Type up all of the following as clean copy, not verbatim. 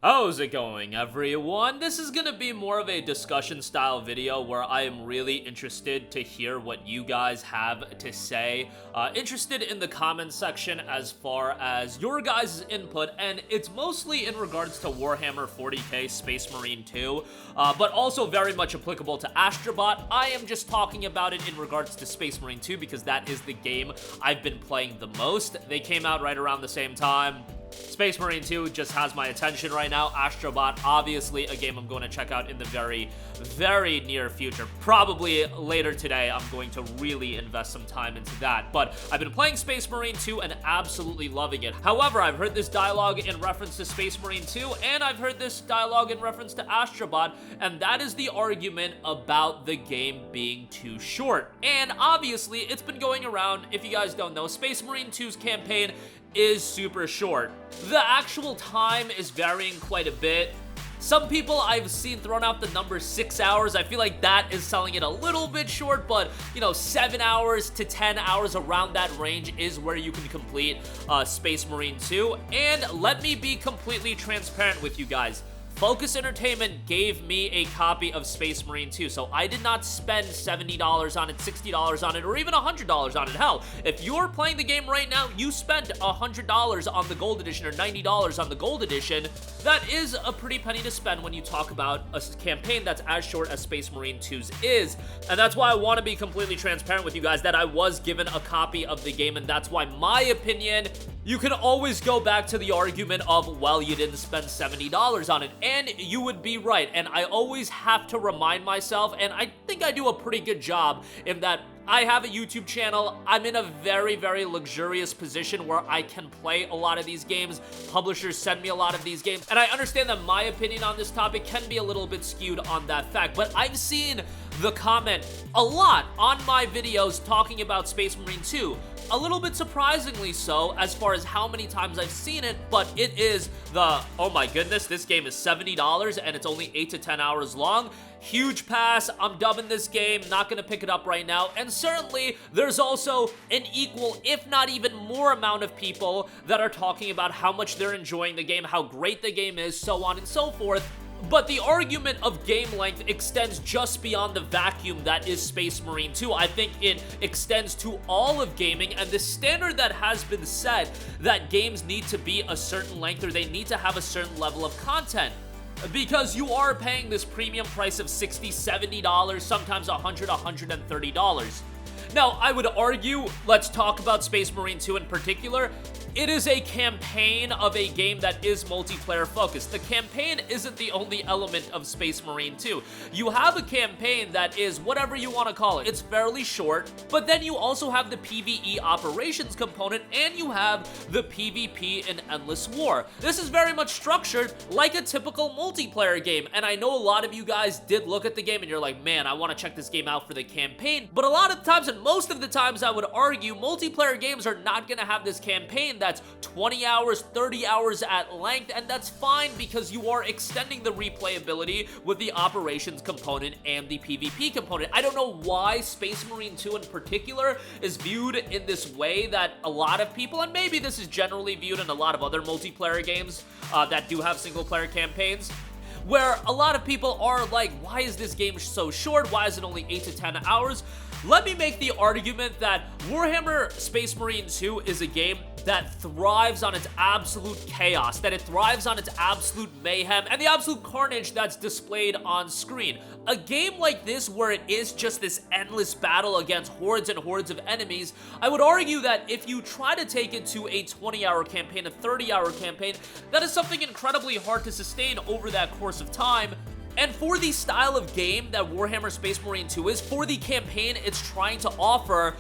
How's it going, everyone? This is gonna be more of a discussion style video where I am really interested to hear what you guys have to say. Interested in the comments section as far as your guys' input, and it's mostly in regards to Warhammer 40k Space Marine 2, but also very much applicable to Astrobot. I am just talking about it in regards to Space Marine 2 because that is the game I've been playing the most. They came out right around the same time. Space Marine 2 just has my attention right now. Astrobot, obviously, a game I'm going to check out in the very, very near future. Probably later today, I'm going to really invest some time into that. But I've been playing Space Marine 2 and absolutely loving it. However, I've heard this dialogue in reference to Space Marine 2, and I've heard this dialogue in reference to Astrobot, and that is the argument about the game being too short. And obviously, it's been going around. If you guys don't know, Space Marine 2's campaign is super short. The actual time is varying quite a bit. Some people I've seen thrown out the number 6 hours. I feel like that is selling it a little bit short, but you know, 7 hours to 10 hours around that range is where you can complete Space Marine 2. And let me be completely transparent with you guys. Focus Entertainment gave me a copy of Space Marine 2, so I did not spend $70 on it, $60 on it, or even $100 on it. Hell, if you're playing the game right now, you spent $100 on the Gold Edition or $90 on the Gold Edition. That is a pretty penny to spend when you talk about a campaign that's as short as Space Marine 2's is. And that's why I want to be completely transparent with you guys that I was given a copy of the game, and that's why my opinion, you can always go back to the argument of, well, you didn't spend $70 on it. And you would be right, and I always have to remind myself, and I think I do a pretty good job in that I have a YouTube channel. I'm in a very, very luxurious position where I can play a lot of these games. Publishers send me a lot of these games, and I understand that my opinion on this topic can be a little bit skewed on that fact, but I've seen the comment a lot on my videos talking about Space Marine 2. A little bit surprisingly so, as far as how many times I've seen it, but it is the, oh my goodness, this game is $70 and it's only 8 to 10 hours long. Huge pass, I'm dubbing this game, not gonna pick it up right now. And certainly, there's also an equal, if not even more amount of people that are talking about how much they're enjoying the game, how great the game is, so on and so forth. But the argument of game length extends just beyond the vacuum that is Space Marine 2. I think it extends to all of gaming, and the standard that has been set that games need to be a certain length or they need to have a certain level of content. Because you are paying this premium price of $60, $70, sometimes $100, $130. Now, I would argue, let's talk about Space Marine 2 in particular. It is a campaign of a game that is multiplayer focused. The campaign isn't the only element of Space Marine 2. You have a campaign that is whatever you want to call it. It's fairly short, but then you also have the PvE operations component, and you have the PvP in Endless War. This is very much structured like a typical multiplayer game, and I know a lot of you guys did look at the game and you're like, man, I want to check this game out for the campaign, but a lot of times, and most of the times I would argue, multiplayer games are not going to have this campaign that's 20 hours, 30 hours at length, and that's fine because you are extending the replayability with the operations component and the PvP component. I don't know why Space Marine 2 in particular is viewed in this way that a lot of people, and maybe this is generally viewed in a lot of other multiplayer games that do have single-player campaigns, where a lot of people are like, why is this game so short? Why is it only 8 to 10 hours? Let me make the argument that Warhammer Space Marine 2 is a game that thrives on its absolute chaos, that it thrives on its absolute mayhem, and the absolute carnage that's displayed on screen. A game like this, where it is just this endless battle against hordes and hordes of enemies, I would argue that if you try to take it to a 20-hour campaign, a 30-hour campaign, that is something incredibly hard to sustain over that course of time. And for the style of game that Warhammer Space Marine 2 is, for the campaign it's trying to offer,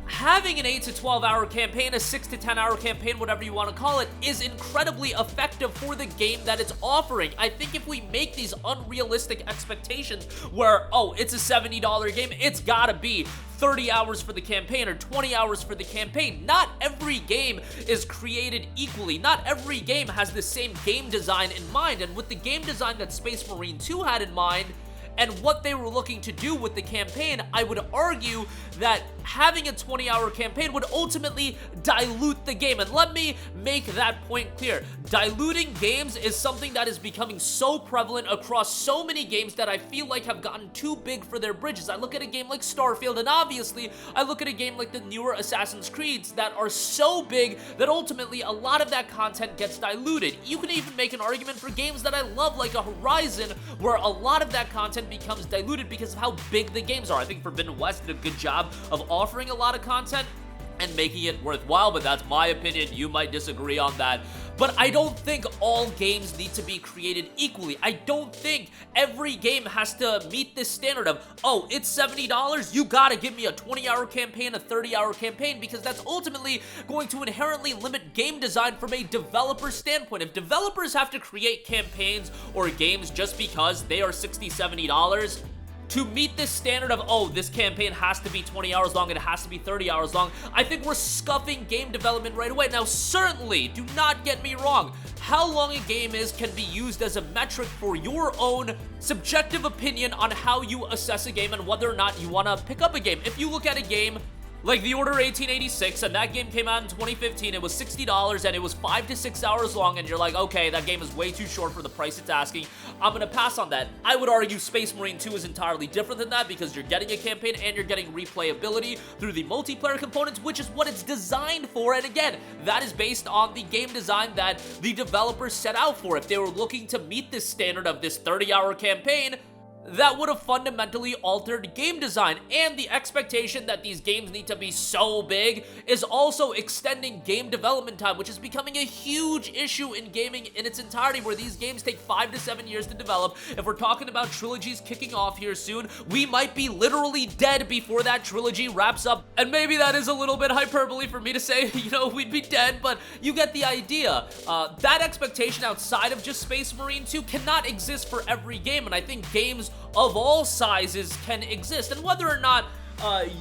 having an 8 to 12 hour campaign, a 6 to 10 hour campaign, whatever you want to call it, is incredibly effective for the game that it's offering. I think if we make these unrealistic expectations where, oh, it's a $70 game, it's gotta be 30 hours for the campaign or 20 hours for the campaign. Not every game is created equally. Not every game has the same game design in mind, and with the game design that Space Marine 2 had in mind, and what they were looking to do with the campaign, I would argue that having a 20-hour campaign would ultimately dilute the game. And let me make that point clear. Diluting games is something that is becoming so prevalent across so many games that I feel like have gotten too big for their bridges. I look at a game like Starfield, and obviously I look at a game like the newer Assassin's Creeds that are so big that ultimately a lot of that content gets diluted. You can even make an argument for games that I love like a Horizon, where a lot of that content becomes diluted because of how big the games are. I think Forbidden West did a good job of offering a lot of content and making it worthwhile, but that's my opinion. You might disagree on that. But I don't think all games need to be created equally. I don't think every game has to meet this standard of, oh, it's $70, you gotta give me a 20-hour campaign, a 30-hour campaign, because that's ultimately going to inherently limit game design from a developer standpoint. If developers have to create campaigns or games just because they are $60, $70, to meet this standard of, oh, this campaign has to be 20 hours long, it has to be 30 hours long, I think we're scuffing game development right away. Now, certainly, do not get me wrong, how long a game is can be used as a metric for your own subjective opinion on how you assess a game and whether or not you want to pick up a game. If you look at a game like The Order 1886, and that game came out in 2015, it was $60, and it was 5 to 6 hours long, and you're like, okay, that game is way too short for the price it's asking, I'm gonna pass on that. I would argue Space Marine 2 is entirely different than that, because you're getting a campaign and you're getting replayability through the multiplayer components, which is what it's designed for, and again, that is based on the game design that the developers set out for. If they were looking to meet this standard of this 30-hour campaign, that would have fundamentally altered game design, and the expectation that these games need to be so big is also extending game development time, which is becoming a huge issue in gaming in its entirety, where these games take 5 to 7 years to develop. If we're talking about trilogies kicking off here soon, we might be literally dead before that trilogy wraps up, and maybe that is a little bit hyperbole for me to say, you know, we'd be dead, but you get the idea. That expectation outside of just Space Marine 2 cannot exist for every game, and I think games of all sizes can exist. And whether or not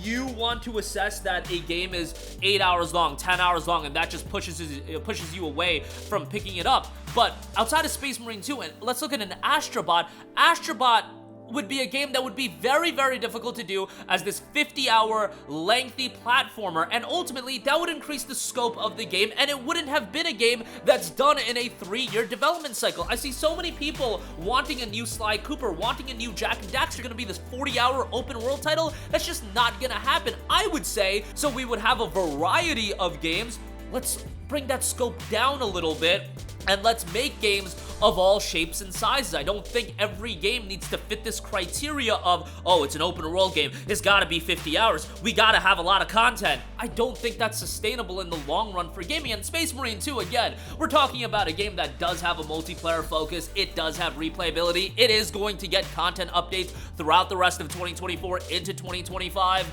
you want to assess that a game is 8 hours long, 10 hours long, and that just pushes you away from picking it up. But outside of Space Marine 2, and let's look at an Astrobot. Astrobot would be a game that would be very, very difficult to do as this 50-hour lengthy platformer, and ultimately that would increase the scope of the game, and it wouldn't have been a game that's done in a 3-year development cycle. I see so many people wanting a new Sly Cooper, wanting a new Jak and Daxter, gonna be this 40-hour open world title. That's just not gonna happen, I would say. So we would have a variety of games. Let's bring that scope down a little bit, and let's make games of all shapes and sizes. I don't think every game needs to fit this criteria of, oh, it's an open world game, it's gotta be 50 hours, we gotta have a lot of content. I don't think that's sustainable in the long run for gaming. And Space Marine 2, again, we're talking about a game that does have a multiplayer focus, it does have replayability, it is going to get content updates throughout the rest of 2024 into 2025.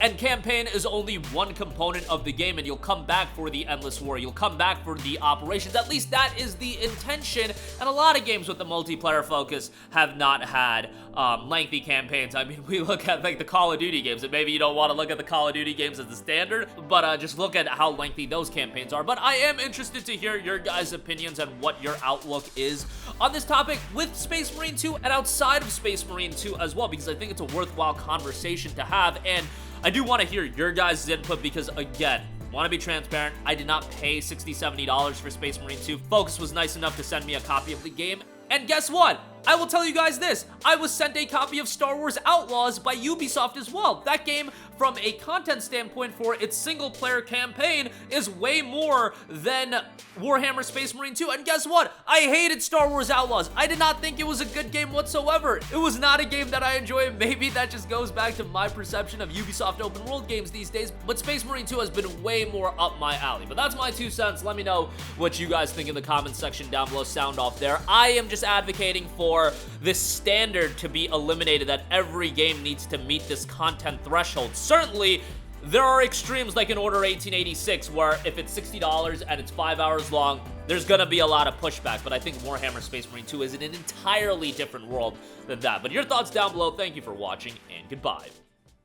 And campaign is only one component of the game, and you'll come back for the Endless War, you'll come back for the operations. At least that is the intention, and a lot of games with the multiplayer focus have not had lengthy campaigns. I mean, we look at like the Call of Duty games, and maybe you don't want to look at the Call of Duty games as the standard, but just look at how lengthy those campaigns are. But I am interested to hear your guys' opinions and what your outlook is on this topic with Space Marine 2 and outside of Space Marine 2 as well, because I think it's a worthwhile conversation to have. And I do want to hear your guys' input because, again, want to be transparent, I did not pay $60, $70 for Space Marine 2. Focus was nice enough to send me a copy of the game. And guess what? I will tell you guys this. I was sent a copy of Star Wars Outlaws by Ubisoft as well. That game, from a content standpoint for its single-player campaign, is way more than Warhammer Space Marine 2. And guess what? I hated Star Wars Outlaws. I did not think it was a good game whatsoever. It was not a game that I enjoy. Maybe that just goes back to my perception of Ubisoft open world games these days, but Space Marine 2 has been way more up my alley. But that's my 2 cents. Let me know what you guys think in the comments section down below. Sound off there. I am just advocating for this standard to be eliminated, that every game needs to meet this content threshold. Certainly, there are extremes like in Order 1886, where if it's $60 and it's 5 hours long, there's gonna be a lot of pushback, but I think Warhammer Space Marine 2 is in an entirely different world than that. But your thoughts down below. Thank you for watching, and goodbye.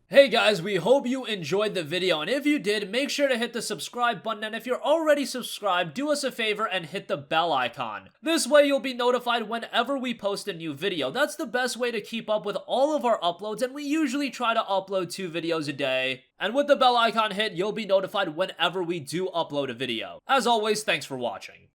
Hey guys, we hope you enjoyed the video, and if you did, make sure to hit the subscribe button, and if you're already subscribed, do us a favor and hit the bell icon. This way you'll be notified whenever we post a new video. That's the best way to keep up with all of our uploads, and we usually try to upload 2 videos a day. And with the bell icon hit, you'll be notified whenever we do upload a video. As always, thanks for watching.